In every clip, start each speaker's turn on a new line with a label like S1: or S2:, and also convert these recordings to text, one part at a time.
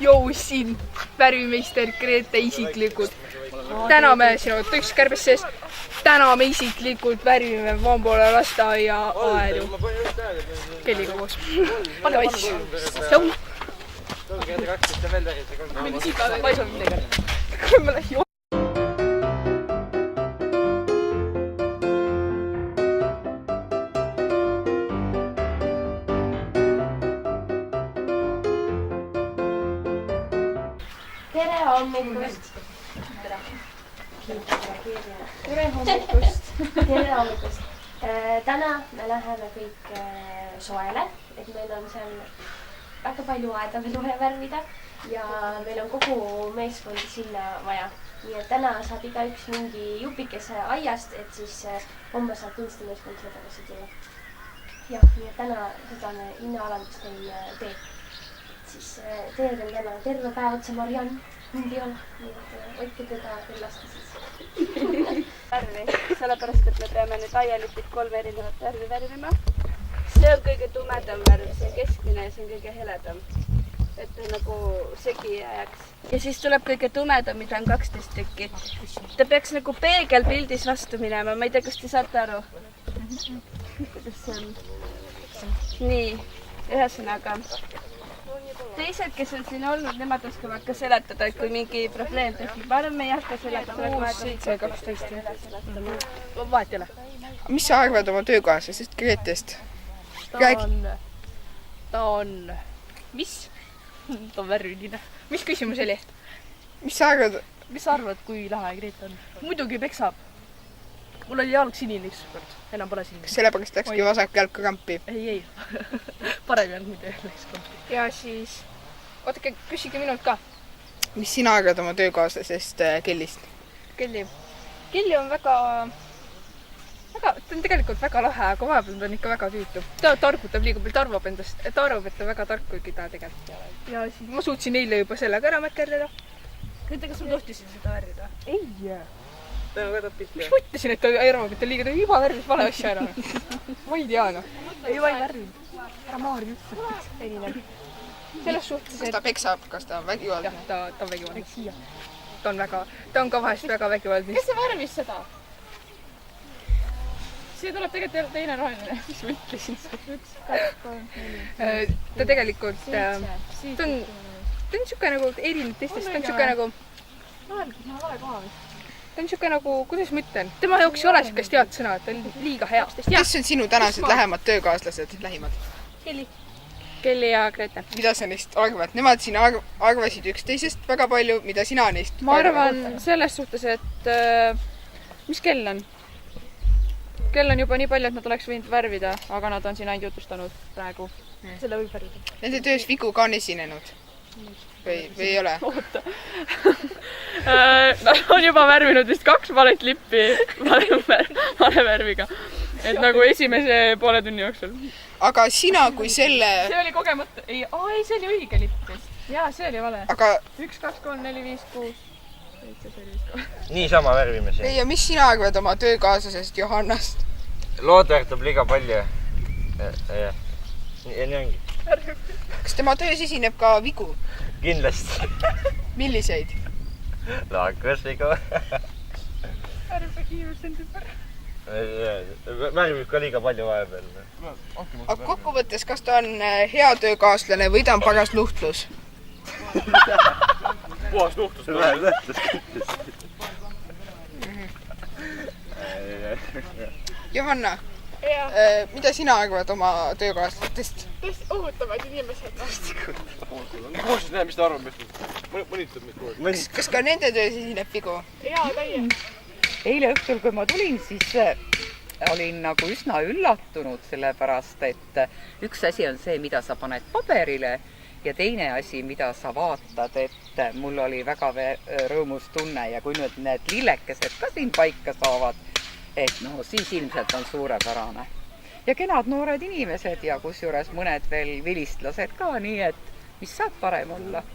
S1: Jou siin värvimeister Grete isiklikult. Täna me sinu tõkskärbes sees. Täna me isiklikult värvime Vambola lasteaia aedu. Kelliga koos. Aga vaid. Jau. Mine siit vaisa midagi. Kui ma lähen
S2: Tere hommikust! Tere hommikust! Tere hommikust! Täna me läheme kõik soele, et meil on seal väga palju aeda veel vaja värvida ja meil on kogu meeskondi sinna vaja. Nii et täna saab igaüks mingi jupikese aiast, et siis homme saab kunstimeeskond seda tagasi tulla. Jah, nii et täna seda me hinnaalandust ei tee. Siis teed on täna terve päev otse Mariann, mind ei ole, nii et hoidke teda küllast siis. Värvi, sellepärast, et me peame nüüd aialipid 3 erinevat värvi värvima. See on kõige tumedam värv, see on keskmine ja see on kõige heledam, et nagu segi jääks. Ja siis tuleb kõige tumedam, mida on 12 tükki. Ta peaks nagu peegelpildis vastu minema, ma ei tea, kas te saate aru? Kuidas see on? Nii, ühesõnaga. Teised, kes on siin olnud, nemad oskavad ka seletada, et kui mingi probleem tekib. Ma arvan, me ei hakka seletama.
S1: 6, 7, 12.
S2: Vahet ei ole.
S1: Mis sa arvad oma töökaaslasest Gretest?
S2: Ta on... Mis? Ta on värviline.
S1: Mis küsimus oli?
S2: Mis sa arvad, kui lahe Grete on? Muidugi peksab. Mul oli jalg sinine ükskord. Enam pole sinine.
S1: Sellepärast läkski vasak jalg krampi.
S2: Ei. Parem jalg muidu läks krampi.
S1: Ja siis... Ootake, küsige minult ka. Mis sina arvad oma töökaaslasest Kellist? Kelli on väga... Ta on tegelikult väga lahe, aga vahepeal ta on ikka väga tüütu. Ta targutab liiga palju, tarvab endast. Ta arvab, et ta väga tark, kuigi ta tegelikult ei ole. Ja siis ma suutsin eile juba sellega ära mäkerdada.
S2: Grete, kas ma tohtisin seda värvida?
S1: Ei. Mis mõtlesin, et ta arvab, et ta liiga juba värvis vale asja ära? Ma ei tea, noh.
S2: Ei värvinud. Ära Maari ütleb.
S1: Selles suhtes, kas ta peksab, kas ta on vägivaldne? Jah, ta on vägivaldne. Ta on ka vahest väga vägivaldne.
S2: Kes see värvis seda? Siia tuleb tegelikult teine roheline. Mis ma ütlesin? 1, 2, 3, 4.
S1: Ta tegelikult... Ta on niisugune nagu erinev teistest. Ta on niisugune nagu... Ta on niisugune nagu... Kuidas ma ütlen? Tema jaoks ei ole niisugust head sõna, et ta on liiga hea. Kes on sinu tänased lähemad töökaaslased? Lähimad? Kelli ja Grete. Mida sa neist arvad? Nemad siin arvasid üksteisest väga palju. Mida sina neist?
S2: Ma arvan selles suhtes, et... Mis kell on? Kell on juba nii palju, et nad oleks võinud värvida, aga nad on siin ainult jutustanud praegu. Selle võib värvida.
S1: Nende töös vigu ka on esinenud? Või ei ole?
S2: Oota. Nad on juba värvinud vist 2 valet lippi vale värviga. Et nagu esimese poole tunni jooksul.
S1: Aga sina kui selle...
S2: See oli kogemata... Ei, see oli õige lipp vist. Jaa, see oli vale.
S1: Aga...
S2: 1, 2, 3, 4, 5, 6...
S3: Niisama värvime siin.
S1: Ja mis sina arvad oma töökaaslasest Johannast?
S3: Loodertab liiga palju. Ja nii ongi.
S1: Kas tema töös esineb ka vigu?
S3: Kindlasti.
S1: Milliseid?
S3: Laakusvigu. Värvib ka liiga palju vahepeal.
S1: Aga kokkuvõttes, kas ta on hea töökaaslane või ta on paras nuhtlus?
S3: Puhas nuhtlus.
S1: Johanna, mida sina arvad oma töökaaslastest?
S2: Tõesti ohutavad inimesed.
S4: Koostis näe, mis ta arvab meist. Mõnitab meid kogu aeg.
S1: Kas ka nende töös esineb vigu?
S2: Jaa, täie.
S5: Eile õhtul, kui ma tulin, siis olin nagu üsna üllatunud, sellepärast, et üks asi on see, mida sa paned paberile ja teine asi, mida sa vaatad, et mul oli väga rõõmus tunne ja kui nüüd need lillekesed ka siin paika saavad, et no siis ilmselt on suurepärane. Ja kenad noored inimesed ja kusjuures mõned veel vilistlased ka, nii et mis saab parem olla.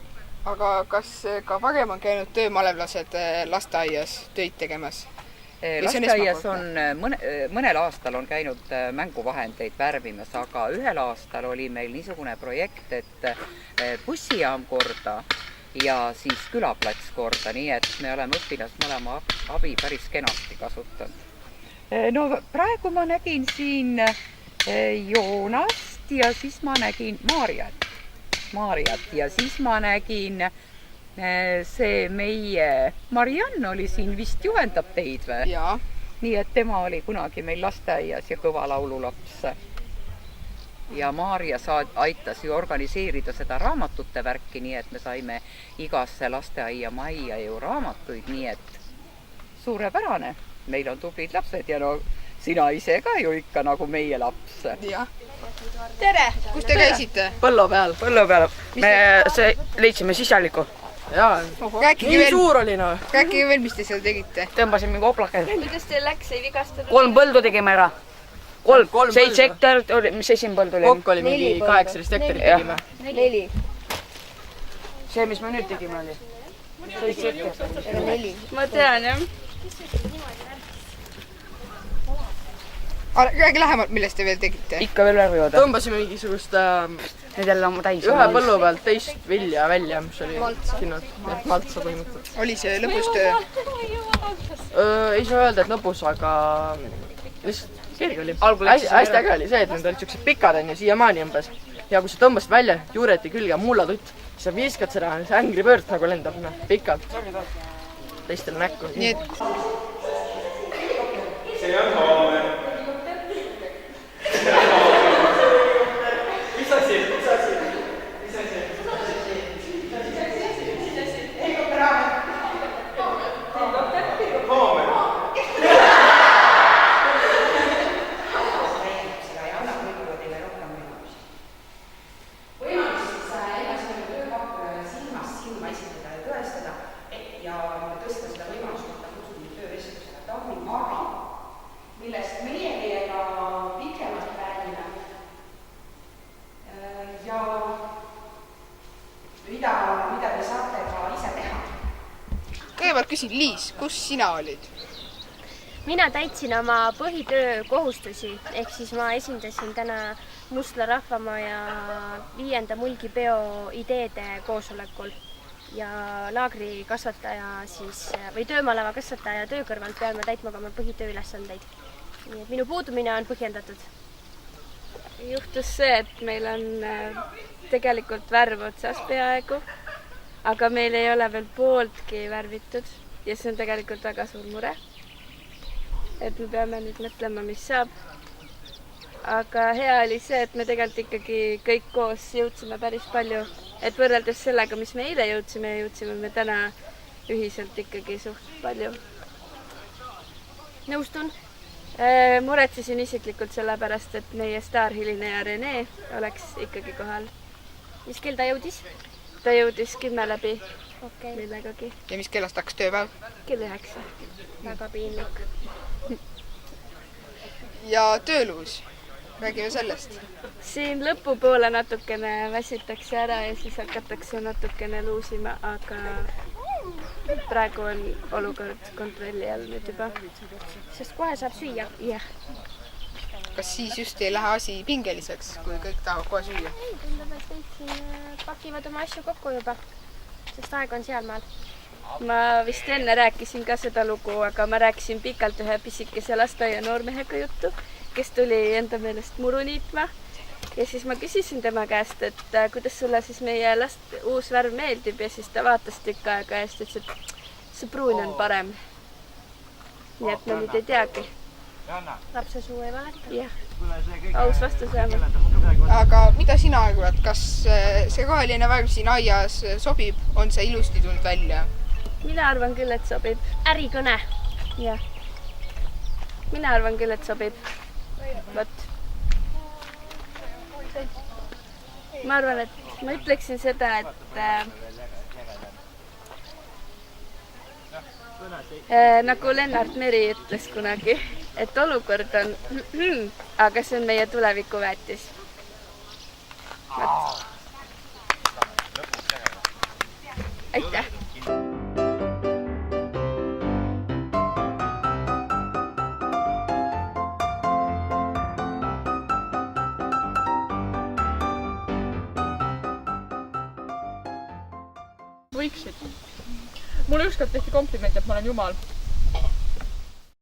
S1: Aga kas ka varem on käinud töömalevlased lasteaias töid tegemas?
S5: lasteaias on mõnel aastal on käinud mänguvahendeid värvimas, aga ühel aastal oli meil niisugune projekt, et bussijaam korda ja siis külaplats korda, nii et me oleme õpilast mõlema abi päris kenasti kasutanud. No praegu ma nägin siin Joonast ja siis ma nägin Maarjat ja siis ma nägin see meie Mariann oli siin vist juhendab teid või?
S1: Jaa.
S5: Nii et tema oli kunagi meil lasteaias ja kõva laululaps. Ja Maarja aitas ju organiseerida seda raamatute värki, nii et me saime igasse lasteaia majja ju raamatuid, nii et suurepärane. Meil on tublid lapsed ja no sina ise ka ju ikka nagu meie laps.
S1: Jah. Tere! Kus te käisite?
S6: Põllu peal. Me leidsime sisaliku. Jaa, nii suur oli no.
S1: Rääkige veel, mis te seal tegite?
S6: Tõmbasin mingi oplakad.
S2: Kuidas teil läks, ei vigastada?
S6: 3 põldu tegime ära. 7 hektarit oli, mis esimene põld oli?
S7: Kokk oli mingi 18 hektarit tegime.
S2: 4.
S6: See, mis me nüüd tegime oli? 7 hektarit.
S2: 4.
S1: Ma tean, jah. Räägi lähemalt, millest te veel tegite?
S6: Ikka veel värvivad.
S7: Tõmbasime mingisugust
S6: Need jälle on täis.
S7: ühe põllu pealt teist vilja välja, mis oli sinna maltsa põhimõtteliselt.
S1: Oli see lõbus töö?
S7: Ei saa öelda, et lõbus, aga lihtsalt kerge oli. Hästi äge oli see, et need olid siuksed pikad on ja siiamaani umbes. Ja kui sa tõmbasid välja, juureti külge mullatutt, siis sa viskad seda, see Angry Bird nagu lendab pikalt teistele näkku.
S1: Nii et...
S4: See on haamer. Mis asi?
S1: Kõigepealt küsin, Liis, kus sina olid?
S2: Mina täitsin oma põhitöö kohustusi, ehk siis ma esindasin täna Mustla rahvamaja 5. mulgipeo ideede koosolekul ja laagri kasvataja siis, või töömaalava kasvataja töö kõrvalt pean ma täitma ka oma põhitööülesandeid. Nii et minu puudumine on põhjendatud.
S8: Juhtus see, et meil on tegelikult värv otsas peaaegu, aga meil ei ole veel pooltki värvitud ja see on tegelikult väga suur mure. Et me peame nüüd mõtlema, mis saab. Aga hea oli see, et me tegelikult ikkagi kõik koos jõudsime päris palju. Et võrreldes sellega, mis me eile jõudsime me täna ühiselt ikkagi suht palju.
S2: Nõustun.
S8: Muretsesin isiklikult sellepärast, et meie staarhilineja Rene oleks ikkagi kohal.
S2: Mis kell ta jõudis?
S8: Ta jõudis 10 läbi
S2: millegagi.
S1: Ja mis kellast hakkas tööpäev?
S8: Kell 9.
S2: Väga piinlik.
S1: Ja tööluus? Räägime sellest.
S8: Siin lõpupoole natukene väsitakse ära ja siis hakatakse natukene luusima, aga praegu on olukord kontrolli all nüüd juba.
S2: Sest kohe saab süüa?
S8: Jah.
S1: Kas siis just ei lähe asi pingeliseks, kui kõik tahavad kohe süüa?
S2: Ei, tundub, et kõik siin pakivad oma asju kokku juba, sest aeg on sealmaal.
S8: Ma vist enne rääkisin ka seda lugu, aga ma rääkisin pikalt ühe pisikese lasteaia noormehega juttu, kes tuli enda meelest muru niitma. Ja siis ma küsisin tema käest, et kuidas sulle siis meie uus värv meeldib ja siis ta vaatas tükk aega ja siis ütles, et see pruun on parem. Nii et me nüüd ei teagi.
S2: Lapse suu ei valeta.
S8: Jah, aus vastus vähemalt.
S1: Aga mida sina arvad, kas see roheline värv siin aias sobib? On see ilusti tulnud välja?
S8: Mina arvan küll, et sobib.
S2: Ärikõne.
S8: Jah. Mina arvan küll, et sobib. Võt. Ma arvan, et ma ütleksin seda, et nagu Lennart Meri ütles kunagi, et olukord on aga see on meie tulevikuväetis. Aitäh!
S1: võiksid. mulle ükskord tehti kompliment, et ma olen jumal.